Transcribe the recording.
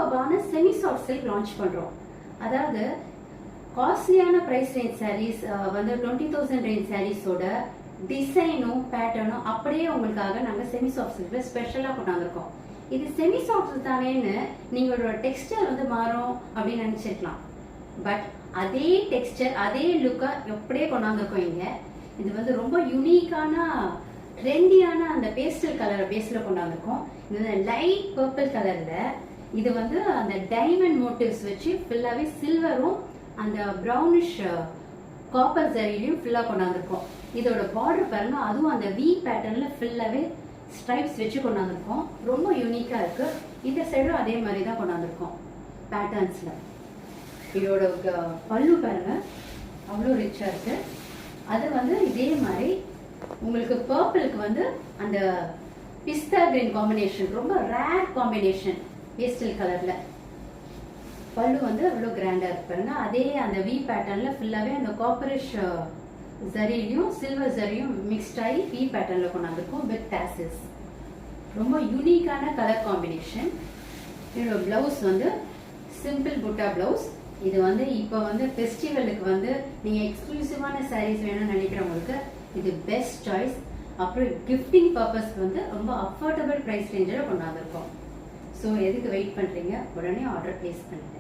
சூப்பர்பான semi soft silk launch பண்றோம். அதாவது காஸ்ட்லியான பிரைஸ் ரேஞ்ச் சாரீஸ் வந்து 20,000 ரேஞ்ச் சாரீஸோட டிசைனும் பேட்டர்னும் அப்படியே உங்களுக்காக நாங்க செமி சாஃப்ட் சில்க்ல ஸ்பெஷலா கொண்டாந்துருக்கோம். இது செமி சாஃப்ட் தானேன்னு நீங்களோட டெக்ஸ்டர் வந்து மாறும் அப்படின்னு நினைச்சிருக்கலாம். பட் அதே டெக்ஸ்டர் அதே லுக்கை எப்படியே கொண்டாந்துருக்கோம். இங்க இது வந்து ரொம்ப யூனிக்கான ட்ரெண்டியான அந்த பேஸ்டல் கலர் பேஸ்ல கொண்டாந்துருக்கோம். இது லைட் பர்பிள் கலர்ல இது வந்து அந்த டைமண்ட் மோட்டிவ்ஸ் வச்சு ஃபுல்லாவே சில்வரும் அந்த ப்ரௌனிஷ் காப்பர் ஜரிலையும் ஃபுல்லா கொண்டாந்துருக்கோம். இதோட பார்டர் பாருங்க, அதுவும் அந்த வி பேட்டர்ன்ல ஃபுல்லாவே ஸ்ட்ரைப்ஸ் வச்சு கொண்டாந்துருக்கோம். ரொம்ப யூனிக்கா இருக்கு. இந்த சைடும் அதே மாதிரி தான் கொண்டாந்துருக்கோம் பேட்டர்ன்ஸ்ல. இதோட பல்லு பாருங்க, அவ்வளோ ரிச்சா இருக்கு. அது வந்து இதே மாதிரி உங்களுக்கு பர்பிளுக்கு வந்து அந்த பிஸ்தா கிரீன் காம்பினேஷன், ரொம்ப ரேர் காம்பினேஷன் பேஸ்டல் கலர்ல. பல்லு வந்து அவ்வளோ கிராண்டா இருக்கு பாருங்க. அதே அந்த வி பேட்டர்ன்ல ஃபுல்லாவே அந்த காப்பரிஷ் ஜரிலையும் சில்வர் ஜரியும் மிக்ஸ்ட் ஆகி வி பேட்டர்ன்ல கொண்டாந்துருக்கும் வித் டாசல்ஸ். ரொம்ப யூனிக்கான கலர் காம்பினேஷன். இதோட பிளவுஸ் வந்து சிம்பிள் புட்டா பிளவுஸ். இது வந்து இப்போ வந்து ஃபெஸ்டிவலுக்கு வந்து நீங்க எக்ஸ்க்ளூசிவான சாரீஸ் வேணும்னு நினைக்கிறவங்களுக்கு இது பெஸ்ட் சாய்ஸ். அப்புறம் கிஃப்டிங் பர்பஸ்க்கு வந்து ரொம்ப அஃபோர்டபுள் பிரைஸ் ரேஞ்சில் கொண்டாந்துருக்கோம். ஸோ எதுக்கு வெயிட் பண்றீங்க? உடனே ஆர்டர் பிளேஸ் பண்ணுங்க.